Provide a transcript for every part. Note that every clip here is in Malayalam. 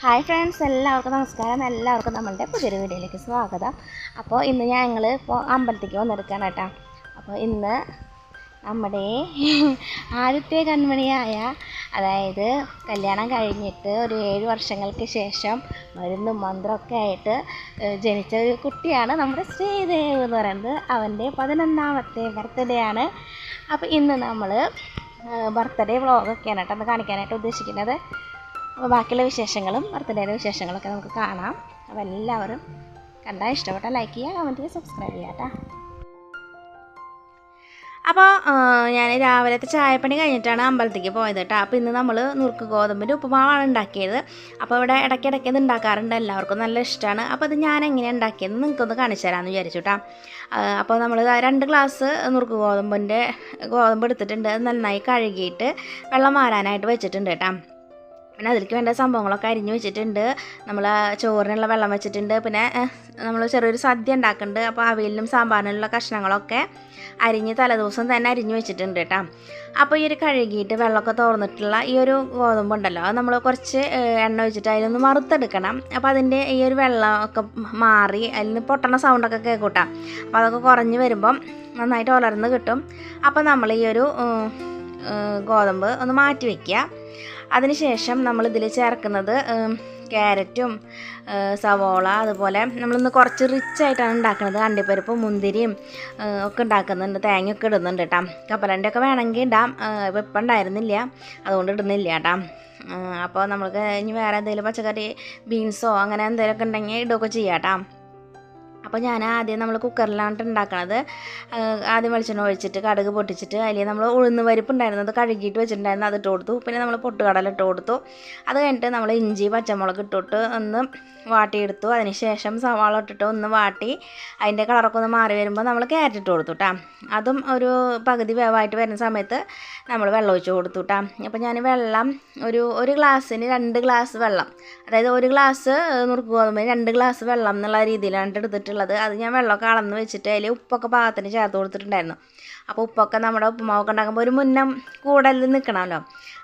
ഹായ് ഫ്രണ്ട്സ്, എല്ലാവർക്കും നമസ്കാരം. എല്ലാവർക്കും നമ്മളുടെ പുതിയൊരു വീഡിയോയിലേക്ക് സ്വാഗതം. അപ്പോൾ ഇന്ന് ഞങ്ങൾ അമ്പലത്തേക്ക് വന്നെടുക്കുകയാണ് കേട്ടോ. അപ്പോൾ ഇന്ന് നമ്മുടെ ആദ്യത്തെ കൺമണിയായ, അതായത് കല്യാണം കഴിഞ്ഞിട്ട് ഒരു 7 വർഷങ്ങൾക്ക് ശേഷം മരുന്നും മന്ത്രമൊക്കെ ആയിട്ട് ജനിച്ച ഒരു കുട്ടിയാണ് നമ്മുടെ ശ്രീദേവ് എന്ന് പറയുന്നത്. അവൻ്റെ 11ാമത്തെ ബർത്ത്ഡേ ആണ്. അപ്പോൾ ഇന്ന് നമ്മൾ ബർത്ത്ഡേ വ്ളോഗൊക്കെയാണ് കേട്ടോ കാണിക്കാനായിട്ട് ഉദ്ദേശിക്കുന്നത്. അപ്പോൾ ബാക്കിയുള്ള വിശേഷങ്ങളും ബർത്ത്ഡേയുടെ വിശേഷങ്ങളൊക്കെ നമുക്ക് കാണാം. അപ്പോൾ എല്ലാവരും കണ്ടാൽ ഇഷ്ടപ്പെട്ടാൽ ലൈക്ക് ചെയ്യുക, കമൻറ്റ് ചെയ്യുക, സബ്സ്ക്രൈബ് ചെയ്യുക കേട്ടോ. അപ്പോൾ ഞാൻ രാവിലത്തെ ചായപ്പണി കഴിഞ്ഞിട്ടാണ് അമ്പലത്തേക്ക് പോയത് കേട്ടോ. അപ്പോൾ ഇന്ന് നമ്മൾ നുറുക്ക് ഗോതമ്പിൻ്റെ ഉപ്പുമാവാണ് ഉണ്ടാക്കിയത്. അപ്പോൾ ഇവിടെ ഇടയ്ക്കിടയ്ക്ക് ഇത് ഉണ്ടാക്കാറുണ്ട്, എല്ലാവർക്കും നല്ല ഇഷ്ടമാണ്. അപ്പോൾ അത് ഞാൻ എങ്ങനെയാണ് ഉണ്ടാക്കിയത് നിങ്ങൾക്കൊന്ന് കാണിച്ചു തരാമെന്ന് വിചാരിച്ചു കേട്ടോ. അപ്പോൾ നമ്മൾ 2 ഗ്ലാസ് നുറുക്ക് ഗോതമ്പ് എടുത്തിട്ടുണ്ട്. അത് നന്നായി കഴുകിയിട്ട് വെള്ളം മാറാനായിട്ട് വെച്ചിട്ടുണ്ട് കേട്ടോ. പിന്നെ അതിലേക്ക് വേണ്ട സംഭവങ്ങളൊക്കെ അരിഞ്ഞ് വെച്ചിട്ടുണ്ട്. നമ്മൾ ചോറിനുള്ള വെള്ളം വെച്ചിട്ടുണ്ട്. പിന്നെ നമ്മൾ ചെറിയൊരു സദ്യ ഉണ്ടാക്കുന്നുണ്ട്. അപ്പോൾ അവിയലിനും സാമ്പാറിനുള്ള കഷ്ണങ്ങളൊക്കെ അരിഞ്ഞ് തലേദിവസം തന്നെ അരിഞ്ഞ് വെച്ചിട്ടുണ്ട് കേട്ടോ. അപ്പോൾ ഈ ഒരു കഴുകിയിട്ട് വെള്ളമൊക്കെ തോർന്നിട്ടുള്ള ഈ ഒരു ഗോതമ്പുണ്ടല്ലോ, അത് നമ്മൾ കുറച്ച് എണ്ണ വെച്ചിട്ട് അതിലൊന്ന് വറുത്തെടുക്കണം. അപ്പോൾ അതിൻ്റെ ഈ ഒരു വെള്ളമൊക്കെ മാറി അതിൽ നിന്ന് പൊട്ടണ സൗണ്ടൊക്കെ കേൾക്കൂട്ടാം. അപ്പോൾ അതൊക്കെ കുറഞ്ഞ് വരുമ്പം നന്നായിട്ട് ഉലർന്ന് കിട്ടും. അപ്പോൾ നമ്മൾ ഈ ഒരു ഗോതമ്പ് ഒന്ന് മാറ്റി വയ്ക്കുക. അതിനുശേഷം നമ്മളിതിൽ ചേർക്കുന്നത് ക്യാരറ്റും സവോള, അതുപോലെ നമ്മളിന്ന് കുറച്ച് റിച്ചായിട്ടാണ് ഉണ്ടാക്കുന്നത്. അണ്ടിപ്പരിപ്പും മുന്തിരിയും ഒക്കെ ഉണ്ടാക്കുന്നുണ്ട്, തേങ്ങയൊക്കെ ഇടുന്നുണ്ട് കേട്ടോ. കപ്പലണ്ടിയൊക്കെ വേണമെങ്കിൽ ഇടാം, ഇപ്പം ഉണ്ടായിരുന്നില്ല അതുകൊണ്ട് ഇടുന്നില്ല കേട്ടോ. അപ്പോൾ നമ്മൾക്ക് ഇനി വേറെ എന്തെങ്കിലും പച്ചക്കറി, ബീൻസോ അങ്ങനെ എന്തെങ്കിലുമൊക്കെ ഉണ്ടെങ്കിൽ ഇടുകയൊക്കെ ചെയ്യാം കേട്ടോ. അപ്പോൾ ഞാൻ ആദ്യം നമ്മൾ കുക്കറിലാണ് ഉണ്ടാക്കണത്. ആദ്യം വെളിച്ചെണ്ണ ഒഴിച്ചിട്ട് കടുക് പൊട്ടിച്ചിട്ട് അതിൽ നമ്മൾ ഉഴുന്ന് പരിപ്പ് ഉണ്ടായിരുന്നത് കഴുകിയിട്ട് വെച്ചിട്ടുണ്ടായിരുന്നു, അത് ഇട്ട് കൊടുത്തു. പിന്നെ നമ്മൾ പൊട്ടുകടല ഇട്ട് കൊടുത്തു. അത് കഴിഞ്ഞിട്ട് നമ്മൾ ഇഞ്ചി പച്ചമുളക് ഇട്ടിട്ട് ഒന്ന് വാട്ടിയെടുത്തു. അതിനുശേഷം സവാള ഇട്ടിട്ട് ഒന്ന് വാട്ടി അതിൻ്റെ കളറൊക്കെ ഒന്ന് മാറി വരുമ്പോൾ നമ്മൾ ക്യാരറ്റ് ഇട്ട് കൊടുത്തു കേട്ടോ. അതും ഒരു പകുതി വേവായിട്ട് വരുന്ന സമയത്ത് നമ്മൾ വെള്ളം ഒഴിച്ച് കൊടുത്തു കേട്ടോ. അപ്പോൾ ഞാൻ വെള്ളം ഒരു ഗ്ലാസ്സിന് 2 ഗ്ലാസ് വെള്ളം, അതായത് 1 ഗ്ലാസ് നുറുക്ക് ഗോതമ്പിന് 2 ഗ്ലാസ് വെള്ളം എന്നുള്ള രീതിയിലാണ് എടുത്തിട്ടുള്ളത്. അത് ഞാൻ വെള്ളമൊക്കെ അളന്ന് വെച്ചിട്ട് അതിൽ ഉപ്പൊക്കെ പാകത്തിന് ചേർത്ത് കൊടുത്തിട്ടുണ്ടായിരുന്നു. അപ്പോൾ ഉപ്പൊക്കെ നമ്മുടെ ഉപ്പുമാവൊക്കെ ഉണ്ടാക്കുമ്പോൾ ഒരു മുന്നം കൂടുതൽ നിൽക്കണമല്ലോ.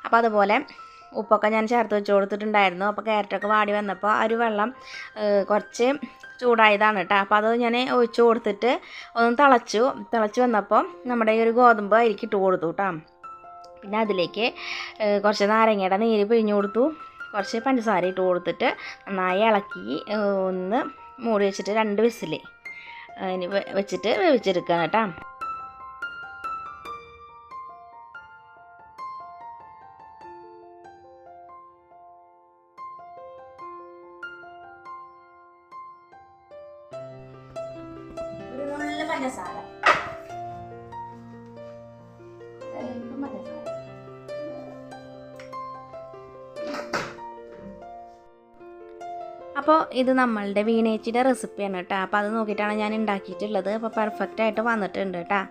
അപ്പോൾ അതുപോലെ ഉപ്പൊക്കെ ഞാൻ ചേർത്ത് വെച്ച് കൊടുത്തിട്ടുണ്ടായിരുന്നു. അപ്പോൾ ക്യാരറ്റൊക്കെ വാടി വന്നപ്പോൾ ആ ഒരു വെള്ളം കുറച്ച് ചൂടായതാണ് കേട്ടോ. അപ്പോൾ അത് ഞാൻ ഒഴിച്ച് കൊടുത്തിട്ട് ഒന്ന് തിളച്ച് വന്നപ്പോൾ നമ്മുടെ ഈ ഒരു ഗോതമ്പ് അരിക്ക് ഇട്ട് കൊടുത്തു കേട്ടോ. പിന്നെ അതിലേക്ക് കുറച്ച് നാരങ്ങയുടെ നീര് പിഴിഞ്ഞ് കൊടുത്തു, കുറച്ച് പഞ്ചസാര ഇട്ട് കൊടുത്തിട്ട് നന്നായി ഇളക്കി ഒന്ന് മൂടി വെച്ചിട്ട് 2 വിസിൽ വെച്ചിട്ട് വേവിച്ചെടുക്കുക കേട്ടോ. പഞ്ചസാര അപ്പോൾ ഇത് നമ്മളുടെ വീണേച്ചിയുടെ റെസിപ്പിയാണ് കേട്ടോ. അപ്പോൾ അത് നോക്കിയിട്ടാണ് ഞാൻ ഉണ്ടാക്കിയിട്ടുള്ളത്. അപ്പോൾ പെർഫെക്റ്റായിട്ട് വന്നിട്ടുണ്ട് കേട്ടോ.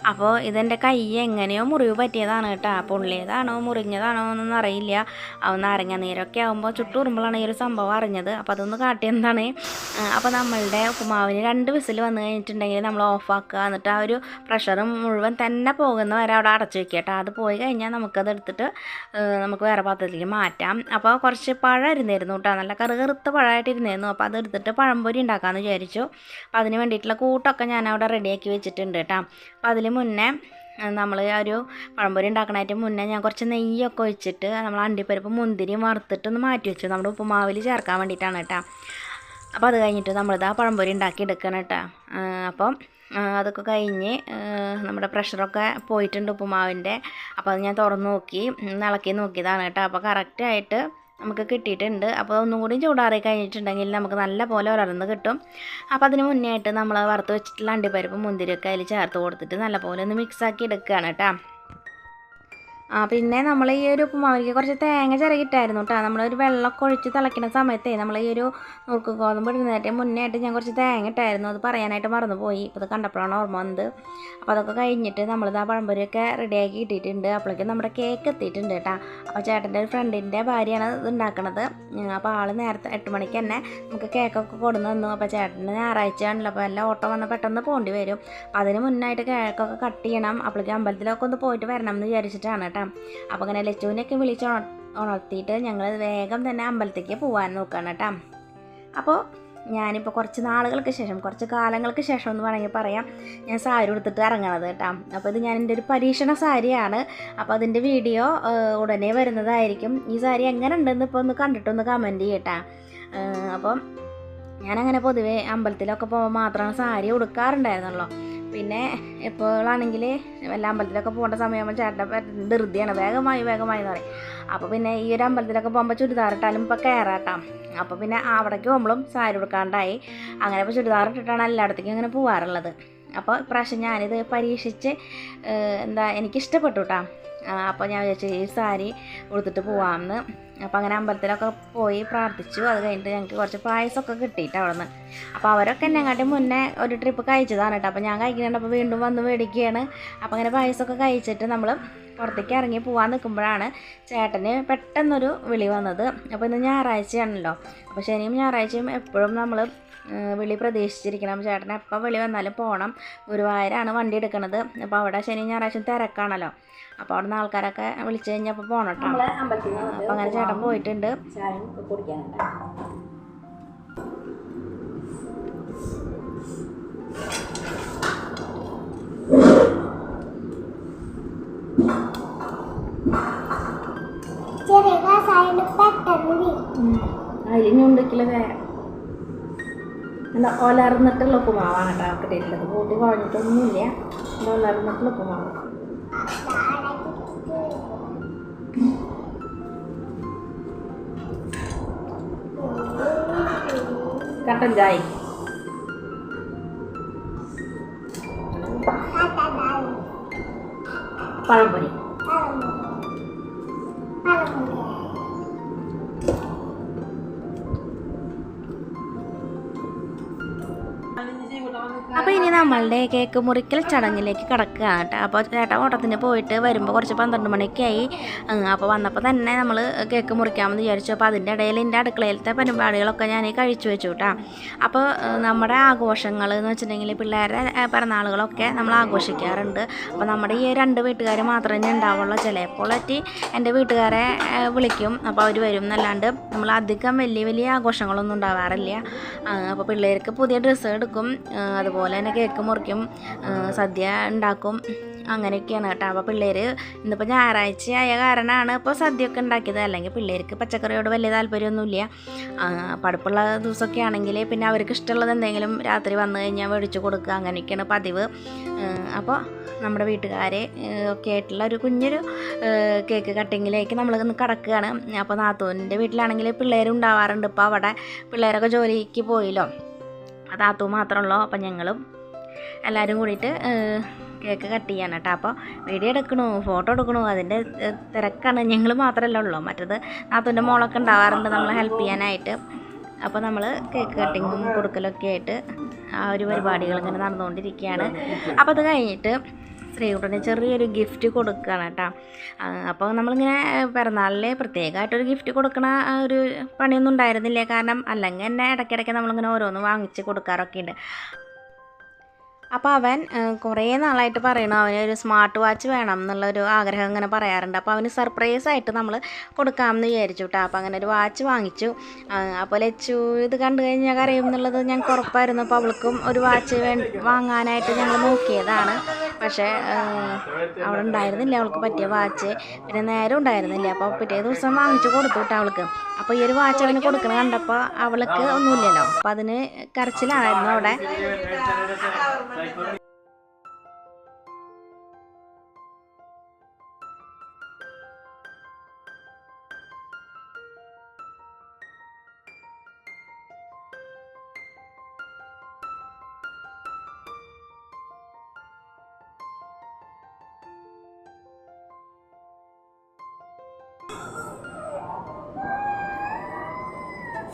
അപ്പോൾ ഇതെൻ്റെ കൈ എങ്ങനെയോ മുറിവ് പറ്റിയതാണ് കേട്ടോ. പൊള്ളിയതാണോ മുറിഞ്ഞതാണോ എന്നൊന്നും അറിയില്ല. നാരങ്ങ നീരൊക്കെ ആകുമ്പോൾ ചുട്ടുറുമ്പോഴാണ് ഈ ഒരു സംഭവം അറിഞ്ഞത്. അപ്പോൾ അതൊന്ന് കാട്ടിയെന്താണ്. അപ്പോൾ നമ്മളുടെ ഉപ്പുമാവിന് 2 വിസിൽ വന്നു കഴിഞ്ഞിട്ടുണ്ടെങ്കിൽ നമ്മൾ ഓഫാക്കുക. എന്നിട്ട് ആ ഒരു പ്രഷറും മുഴുവൻ തന്നെ പോകുന്ന വരെ അവിടെ അടച്ചു വയ്ക്കുക കേട്ടോ. അത് പോയി കഴിഞ്ഞാൽ നമുക്കത് എടുത്തിട്ട് നമുക്ക് വേറെ പാത്രത്തിലേക്ക് മാറ്റാം. അപ്പോൾ കുറച്ച് പഴം ഇരുന്നായിരുന്നു കേട്ടോ, നല്ല കറുകറുത്ത പഴമായിട്ട് ഇരുന്നായിരുന്നു. അപ്പോൾ അതെടുത്തിട്ട് പഴംപൊരി ഉണ്ടാക്കാമെന്ന് വിചാരിച്ചു. അപ്പോൾ അതിന് വേണ്ടിയിട്ടുള്ള കൂട്ടൊക്കെ ഞാൻ അവിടെ റെഡിയാക്കി വെച്ചിട്ടുണ്ട് കേട്ടോ. അപ്പോൾ അതിൽ മുന്നേ നമ്മൾ ഒരു പഴംപൊരി ഉണ്ടാക്കണമായിട്ട് മുന്നേ ഞാൻ കുറച്ച് നെയ്യൊക്കെ ഒഴിച്ചിട്ട് നമ്മൾ അണ്ടിപ്പരിപ്പ് മുന്തിരിയും വറുത്തിട്ടൊന്ന് മാറ്റി വെച്ചു, നമ്മുടെ ഉപ്പുമാവിൽ ചേർക്കാൻ വേണ്ടിയിട്ടാണ് കേട്ടോ. അപ്പോൾ അത് കഴിഞ്ഞിട്ട് നമ്മളിത് ആ പഴംപൊരി ഉണ്ടാക്കി എടുക്കണം കേട്ടോ. അപ്പം അതൊക്കെ കഴിഞ്ഞ് നമ്മുടെ പ്രഷറൊക്കെ പോയിട്ടുണ്ട് ഉപ്പുമാവിൻ്റെ. അപ്പോൾ അത് ഞാൻ തുറന്ന് നോക്കി ഇളക്കി നോക്കിയതാണ് കേട്ടോ. അപ്പോൾ കറക്റ്റായിട്ട് നമുക്ക് കിട്ടിയിട്ടുണ്ട്. അപ്പോൾ ഒന്നും കൂടി ചൂടാറി കഴിഞ്ഞിട്ടുണ്ടെങ്കിൽ നമുക്ക് നല്ല പോലെ ഉലർന്ന് കിട്ടും. അപ്പോൾ അതിന് മുന്നേ ആയിട്ട് നമ്മൾ വറുത്ത് വെച്ചിട്ടുള്ള അണ്ടിപ്പരിപ്പ് മുന്തിരിയൊക്കെ അതിൽ ചേർത്ത് കൊടുത്തിട്ട് നല്ല പോലെ ഒന്ന് മിക്സാക്കി എടുക്കുകയാണ് കേട്ടോ. പിന്നെ നമ്മൾ ഈ ഒരു ഉപ്പുമാവിലേക്ക് കുറച്ച് തേങ്ങ ചിരകിട്ടായിരുന്നു കേട്ടോ. നമ്മളൊരു വെള്ളമൊക്കെ ഒഴിച്ച് തിളയ്ക്കുന്ന സമയത്തേ നമ്മൾ ഈ ഒരു നുറുക്ക് ഗോതമ്പ് ഇടുന്നതിൻ്റെ മുന്നേ ആയിട്ട് ഞാൻ കുറച്ച് തേങ്ങ ഇട്ടായിരുന്നു. അത് പറയാനായിട്ട് മറന്നുപോയി. ഇപ്പോൾ അത് കണ്ടപ്പോഴാണ് ഓർമ്മ വന്നത്. അപ്പോൾ അതൊക്കെ കഴിഞ്ഞിട്ട് നമ്മളിത് ആ പഴംപൊരിയൊക്കെ റെഡിയാക്കി ഇട്ടിട്ടുണ്ട്. അപ്പോഴേക്കും നമ്മുടെ കേക്ക് എത്തിയിട്ടുണ്ട് കേട്ടോ. അപ്പോൾ ചേട്ടൻ്റെ ഒരു ഫ്രണ്ടിൻ്റെ ഭാര്യയാണ് ഇത് ഉണ്ടാക്കണത്. അപ്പോൾ ആൾ നേരത്തെ 8 മണിക്ക് തന്നെ നമുക്ക് കേക്കൊക്കെ കൊടുന്ന് തന്നു. അപ്പോൾ ചേട്ടൻ്റെ ഞായറാഴ്ചയാണല്ലോ, അപ്പോൾ എല്ലാം ഓട്ടം വന്ന് പെട്ടെന്ന് പോകേണ്ടി വരും. അപ്പോൾ അതിന് മുന്നായിട്ട് കേക്കൊക്കെ കട്ട് ചെയ്യണം. അപ്പോഴേക്കും അമ്പലത്തിലൊക്കെ ഒന്ന് പോയിട്ട് വരണം എന്ന് വിചാരിച്ചിട്ടാണ് കേട്ടോ. അപ്പോൾ അങ്ങനെ ലച്ചുവിനെയൊക്കെ വിളിച്ച് ഉണർത്തിയിട്ട് ഞങ്ങൾ വേഗം തന്നെ അമ്പലത്തേക്ക് പോകാൻ നോക്കുകയാണ് കേട്ടോ. അപ്പോൾ ഞാനിപ്പോൾ കുറച്ച് നാളുകൾക്ക് ശേഷം, കുറച്ച് കാലങ്ങൾക്ക് ശേഷം എന്ന് വേണമെങ്കിൽ പറയാം, ഞാൻ സാരി ഉടുത്തിട്ട് ഇറങ്ങണത് കേട്ടോ. അപ്പോൾ ഇത് ഞാൻ എൻ്റെ ഒരു പരീക്ഷണ സാരിയാണ്. അപ്പോൾ അതിൻ്റെ വീഡിയോ ഉടനെ വരുന്നതായിരിക്കും. ഈ സാരി എങ്ങനെ ഉണ്ടെന്ന് ഇപ്പോൾ ഒന്ന് കണ്ടിട്ടൊന്ന് കമൻറ്റ് ചെയ്യട്ടാ. അപ്പം ഞാനങ്ങനെ പൊതുവേ അമ്പലത്തിലൊക്കെ പോകുമ്പോൾ മാത്രമാണ് സാരി ഉടുക്കാറുണ്ടായിരുന്നുള്ളൂ. പിന്നെ എപ്പോഴാണെങ്കിൽ വല്ല അമ്പലത്തിലൊക്കെ പോകേണ്ട സമയമാകുമ്പോൾ ചേട്ടൻ്റെ ധൃതിയാണ്, വേഗമായി എന്ന് പറയും. അപ്പോൾ പിന്നെ ഈ ഒരു അമ്പലത്തിലൊക്കെ പോകുമ്പോൾ ചുരിദാറിട്ടാലും ഇപ്പോൾ കയറാട്ടാം. അപ്പോൾ പിന്നെ അവിടേക്ക് പോകുമ്പോഴും സാരി ഉടുക്കാണ്ടായി. അങ്ങനെ ഇപ്പോൾ ചുരിദാറിട്ടിട്ടാണ് എല്ലായിടത്തേക്കും അങ്ങനെ പോകാറുള്ളത്. അപ്പോൾ ഇപ്രാവശ്യം ഞാനിത് പരീക്ഷിച്ച് എനിക്കിഷ്ടപ്പെട്ടു കേട്ടോ. അപ്പോൾ ഞാൻ വിചാരിച്ചു ഈ സാരി ഉടുത്തിട്ട് പോകാമെന്ന്. അപ്പോൾ അങ്ങനെ അമ്പലത്തിലൊക്കെ പോയി പ്രാർത്ഥിച്ചു. അത് കഴിഞ്ഞിട്ട് ഞങ്ങൾക്ക് കുറച്ച് പായസമൊക്കെ കിട്ടിയിട്ട് അവിടെ നിന്ന്. അപ്പോൾ അവരൊക്കെ എന്നെങ്ങാട്ടി മുന്നേ ഒരു ട്രിപ്പ് കഴിച്ചതാണ് കേട്ടോ. അപ്പോൾ ഞാൻ കഴിക്കുന്നുണ്ട്. അപ്പോൾ വീണ്ടും വന്ന് മേടിക്കുകയാണ്. അപ്പോൾ അങ്ങനെ പായസമൊക്കെ കഴിച്ചിട്ട് നമ്മൾ പുറത്തേക്ക് ഇറങ്ങി പോകാൻ നിൽക്കുമ്പോഴാണ് ചേട്ടന് പെട്ടെന്നൊരു വിളി വന്നത്. അപ്പോൾ ഇന്ന് ഞായറാഴ്ചയാണല്ലോ. അപ്പോൾ ശനിയും ഞായറാഴ്ചയും എപ്പോഴും നമ്മൾ വിളി പ്രതീക്ഷിച്ചിരിക്കണം. ചേട്ടന് എപ്പോൾ വിളി വന്നാലും പോകണം. ഗുരുവായൂരാണ് വണ്ടി എടുക്കുന്നത്. അപ്പോൾ അവിടെ ശനിയും ഞായറാഴ്ചയും തിരക്കാണല്ലോ. അപ്പോൾ അവിടെ നിന്ന് ആൾക്കാരൊക്കെ വിളിച്ചു കഴിഞ്ഞപ്പോൾ പോകണം കേട്ടോ. അപ്പോൾ അങ്ങനെ ചേട്ടൻ പോയിട്ടുണ്ട്. കുടിക്കാനുണ്ട്. അതിൽ ഞുണ്ടിക്കില്ല വേറെ എന്താ ഒലർന്നിട്ടുള്ള ഉപ്പുമാവാണ് കേട്ടോ കിട്ടിയിട്ടുള്ളത്. കൂട്ടി കുഴഞ്ഞിട്ടൊന്നുമില്ല. ഒലർന്നിട്ടുള്ള ഉപ്പുമാവ്. കട്ടൻ ചായ പഴംപൊരി. അപ്പോൾ ഇനി നമ്മളുടെ കേക്ക് മുറിക്കൽ ചടങ്ങിലേക്ക് കിടക്കുകയാണ് കേട്ടോ. അപ്പോൾ ചേട്ടൻ ഓട്ടത്തിന് പോയിട്ട് വരുമ്പോൾ കുറച്ച് 12 മണിയൊക്കെ ആയി. അപ്പോൾ വന്നപ്പോൾ തന്നെ നമ്മൾ കേക്ക് മുറിക്കാമെന്ന് വിചാരിച്ചു. അപ്പോൾ അതിൻ്റെ ഇടയിൽ എൻ്റെ അടുക്കളയിലത്തെ പരിപാടികളൊക്കെ ഞാൻ കഴിച്ചു വെച്ചു കേട്ടോ. അപ്പോൾ നമ്മുടെ ആഘോഷങ്ങൾ എന്ന് വെച്ചിട്ടുണ്ടെങ്കിൽ പിള്ളേരുടെ പിറന്നാളുകളൊക്കെ നമ്മൾ ആഘോഷിക്കാറുണ്ട്. അപ്പോൾ നമ്മുടെ ഈ 2 വീട്ടുകാർ മാത്രമേ ഉണ്ടാവുള്ളൂ. ചിലപ്പോൾ എൻ്റെ വീട്ടുകാരെ വിളിക്കും. അപ്പോൾ അവർ വരും എന്നല്ലാണ്ട് നമ്മൾ അധികം വലിയ ആഘോഷങ്ങളൊന്നും ഉണ്ടാവാറില്ല. അപ്പോൾ പിള്ളേർക്ക് പുതിയ ഡ്രസ്സ് എടുക്കും. അതുപോലെ തന്നെ കേക്ക് മുറിക്കും, സദ്യ ഉണ്ടാക്കും, അങ്ങനെയൊക്കെയാണ് കേട്ടോ. അപ്പോൾ പിള്ളേർ ഇന്നിപ്പോൾ ഞായറാഴ്ച ആയ കാരണമാണ് ഇപ്പോൾ സദ്യയൊക്കെ ഉണ്ടാക്കിയത്. അല്ലെങ്കിൽ പിള്ളേർക്ക് പച്ചക്കറിയോട് വലിയ താല്പര്യമൊന്നുമില്ല. പടുപ്പുള്ള ദിവസമൊക്കെ ആണെങ്കിൽ പിന്നെ അവർക്ക് ഇഷ്ടമുള്ളത് എന്തെങ്കിലും രാത്രി വന്നു കഴിഞ്ഞാൽ മേടിച്ച് കൊടുക്കുക, അങ്ങനെയൊക്കെയാണ് പതിവ്. അപ്പോൾ നമ്മുടെ വീട്ടുകാരെ ഒക്കെ ആയിട്ടുള്ള ഒരു കുഞ്ഞൊരു കേക്ക് കട്ടിങ്ങിലേക്ക് നമ്മൾ കിടക്കുകയാണ്. അപ്പോൾ നാത്തൂൻ്റെ വീട്ടിലാണെങ്കിൽ പിള്ളേരുണ്ടാവാറുണ്ട്. ഇപ്പോൾ അവിടെ പിള്ളേരൊക്കെ ജോലിക്ക് പോയില്ലോ, താത്തു മാത്രമുള്ളൂ. അപ്പം ഞങ്ങളും എല്ലാവരും കൂടിയിട്ട് കേക്ക് കട്ട് ചെയ്യാണ് കേട്ടോ. അപ്പോൾ വീഡിയോ എടുക്കണു, ഫോട്ടോ എടുക്കണു, അതിൻ്റെ തിരക്കാണ്. ഞങ്ങൾ മാത്രമല്ല ഉള്ളൂ, മറ്റത് നാത്തൂൻ്റെ മോളൊക്കെ ഉണ്ടാവാറുണ്ട് നമ്മൾ ഹെൽപ്പ് ചെയ്യാനായിട്ട്. അപ്പോൾ നമ്മൾ കേക്ക് കട്ടിങ്ങും കൊടുക്കലൊക്കെ ആയിട്ട് ആ ഒരു പരിപാടികൾ ഇങ്ങനെ നടന്നുകൊണ്ടിരിക്കുകയാണ്. അപ്പോൾ അത് കഴിഞ്ഞിട്ട് ശ്രീകുട്ടന് ചെറിയൊരു ഗിഫ്റ്റ് കൊടുക്കുകയാണ് കേട്ടോ. അപ്പോൾ നമ്മളിങ്ങനെ പിറന്നാളിൽ പ്രത്യേകമായിട്ടൊരു ഗിഫ്റ്റ് കൊടുക്കണ ഒരു പണിയൊന്നും ഉണ്ടായിരുന്നില്ല. കാരണം അല്ലെങ്കിൽ തന്നെ ഇടയ്ക്കിടയ്ക്ക് നമ്മളിങ്ങനെ ഓരോന്ന് വാങ്ങിച്ച് കൊടുക്കാറൊക്കെ ഉണ്ട്. അപ്പോൾ അവൻ കുറേ നാളായിട്ട് പറയണു അവന് ഒരു സ്മാർട്ട് വാച്ച് വേണം എന്നുള്ളൊരു ആഗ്രഹം ഇങ്ങനെ പറയാറുണ്ട്. അപ്പോൾ അവന് സർപ്രൈസായിട്ട് നമ്മൾ കൊടുക്കാമെന്ന് വിചാരിച്ചു കേട്ടോ. അപ്പോൾ അങ്ങനെ ഒരു വാച്ച് വാങ്ങിച്ചു. അപ്പോൾ ലച്ചു ഇത് കണ്ടു കഴിഞ്ഞാൽ കരയും എന്നുള്ളത് ഞങ്ങൾക്ക് ഉറപ്പായിരുന്നു. അപ്പോൾ അവൾക്കും ഒരു വാച്ച് വാങ്ങാനായിട്ട് ഞങ്ങൾ നോക്കിയതാണ്. പക്ഷേ അവിടെ ഉണ്ടായിരുന്നില്ല അവൾക്ക് പറ്റിയ വാച്ച്. പിന്നെ നേരം ഉണ്ടായിരുന്നില്ല. അപ്പോൾ പിറ്റേ ദിവസം വാങ്ങിച്ചു കൊടുത്തു കേട്ടോ അവൾക്ക്. അപ്പോൾ ഈ ഒരു വാച്ച് അവന് കൊടുക്കണം കണ്ടപ്പോൾ അവൾക്ക് ഒന്നുമില്ലല്ലോ. അപ്പോൾ അതിന് കരച്ചിലായിരുന്നു അവിടെ.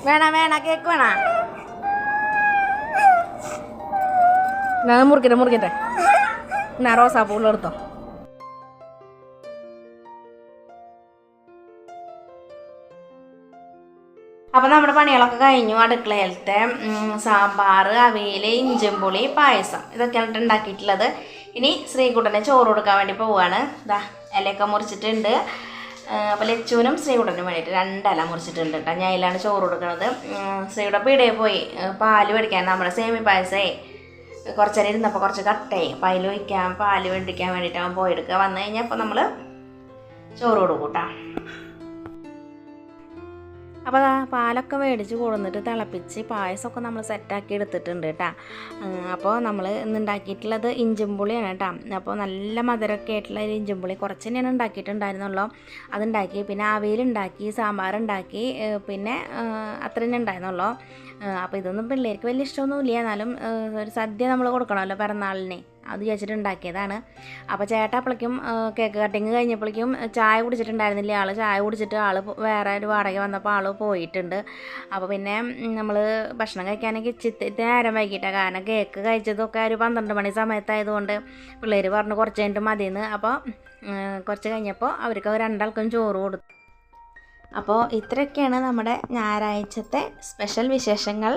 വേണ കേക്ക് വേണ മുറിക്കട്ടെ എന്നാ റോസാപ്പൂള്ള എടുത്തോ. അപ്പോൾ നമ്മുടെ പണികളൊക്കെ കഴിഞ്ഞു. അടുക്കളയിലത്തെ സാമ്പാർ, അവിയൽ, ഇഞ്ചിമ്പുളി, പായസം ഇതൊക്കെയാണ് ഉണ്ടാക്കിയിട്ടുള്ളത്. ഇനി ശ്രീകുട്ടനെ ചോറ് കൊടുക്കാൻ വേണ്ടി പോവുകയാണ്. ഇതാ ഇലയൊക്കെ മുറിച്ചിട്ടുണ്ട്. അപ്പോൾ ലച്ചുവിനും ശ്രീകുട്ടനും വേണ്ടിയിട്ട് 2 ഇല മുറിച്ചിട്ടുണ്ട് കേട്ടോ. ഞാൻ അതിലാണ് ചോറ് കൊടുക്കുന്നത്. ശ്രീകുട്ടൻ പീടികയിൽ പോയി പാല് മേടിക്കാൻ. നമ്മുടെ സേമി പായസമേ കുറച്ച് നേരം ഇരുന്നപ്പോൾ കുറച്ച് കട്ടയായി. അപ്പോൾ അതിൽ ഒഴിക്കാൻ പാല് മേടിക്കാൻ വേണ്ടിയിട്ട് അവൻ പോയെടുക്കുക. വന്നു കഴിഞ്ഞാൽ അപ്പോൾ നമ്മൾ ചോറ് കൊടുക്കും കേട്ടോ. അപ്പോൾ പാലൊക്കെ മേടിച്ച് കൊടുന്നിട്ട് തിളപ്പിച്ച് പായസമൊക്കെ നമ്മൾ സെറ്റാക്കി എടുത്തിട്ടുണ്ട് കേട്ടോ. അപ്പോൾ നമ്മൾ ഇന്ന് ഉണ്ടാക്കിയിട്ടുള്ളത് ഇഞ്ചിമ്പുളിയാണ് കേട്ടോ. അപ്പോൾ നല്ല മധുരമൊക്കെ ആയിട്ടുള്ള ഒരു ഇഞ്ചിമ്പുളി കുറച്ച് തന്നെയാണ് ഉണ്ടാക്കിയിട്ടുണ്ടായിരുന്നുള്ളൂ. അതുണ്ടാക്കി, പിന്നെ അവിയലുണ്ടാക്കി, സാമ്പാറുണ്ടാക്കി, പിന്നെ അത്ര തന്നെ ഉണ്ടായിരുന്നുള്ളൂ. അപ്പോൾ ഇതൊന്നും പിള്ളേർക്ക് വലിയ ഇഷ്ടമൊന്നുമില്ല. എന്നാലും ഒരു സദ്യ നമ്മൾ കൊടുക്കണമല്ലോ പിറന്നാളിനെ, അത് വിചാരിച്ചിട്ട് ഉണ്ടാക്കിയതാണ്. അപ്പോൾ ചേട്ടാ അപ്പോഴേക്കും കേക്ക് കട്ടിങ് കഴിഞ്ഞപ്പോഴേക്കും ചായ കുടിച്ചിട്ടുണ്ടായിരുന്നില്ല. ആൾ ചായ കുടിച്ചിട്ട് ആൾ വേറെ ഒരു വാടക വന്നപ്പോൾ ആൾ പോയിട്ടുണ്ട്. അപ്പോൾ പിന്നെ നമ്മൾ ഭക്ഷണം കഴിക്കാനൊക്കെ ഇച്ചിരി നേരം വൈകിട്ടാണ്. കാരണം കേക്ക് കഴിച്ചതൊക്കെ ഒരു 12 മണി സമയത്തായതുകൊണ്ട് പിള്ളേർ പറഞ്ഞു കുറച്ച് കഴിഞ്ഞിട്ട് മതിയെന്ന്. അപ്പോൾ കുറച്ച് കഴിഞ്ഞപ്പോൾ അവർക്ക് 2 ആൾക്കും ചോറ് കൊടുത്തു. അപ്പോൾ ഇത്രയൊക്കെയാണ് നമ്മുടെ ഞായറാഴ്ചത്തെ സ്പെഷ്യൽ വിശേഷങ്ങൾ.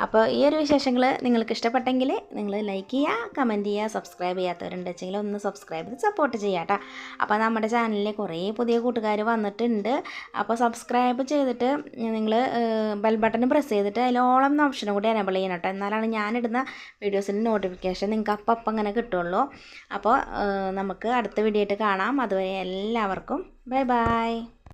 അപ്പോൾ ഈ ഒരു വിശേഷങ്ങൾ നിങ്ങൾക്ക് ഇഷ്ടപ്പെട്ടെങ്കിൽ നിങ്ങൾ ലൈക്ക് ചെയ്യുക, കമൻറ്റ് ചെയ്യുക. സബ്സ്ക്രൈബ് ചെയ്യാത്തവരുണ്ടെങ്കിൽ ഒന്ന് സബ്സ്ക്രൈബ് ചെയ്ത് സപ്പോർട്ട് ചെയ്യുക കേട്ടോ. അപ്പോൾ നമ്മുടെ ചാനലിൽ കുറേ പുതിയ കൂട്ടുകാർ വന്നിട്ടുണ്ട്. അപ്പോൾ സബ്സ്ക്രൈബ് ചെയ്തിട്ട് നിങ്ങൾ ബെൽ ബട്ടൺ പ്രസ് ചെയ്തിട്ട് അതിൽ ഓളം എന്ന ഓപ്ഷനും കൂടി എനേബിൾ ചെയ്യണം കേട്ടോ. എന്നാലാണ് ഞാനിടുന്ന വീഡിയോസിൻ്റെ നോട്ടിഫിക്കേഷൻ നിങ്ങൾക്ക് അപ്പം അങ്ങനെ കിട്ടുള്ളൂ. അപ്പോൾ നമുക്ക് അടുത്ത വീഡിയോ ആയിട്ട് കാണാം. അതുവരെ എല്ലാവർക്കും ബൈ ബൈ.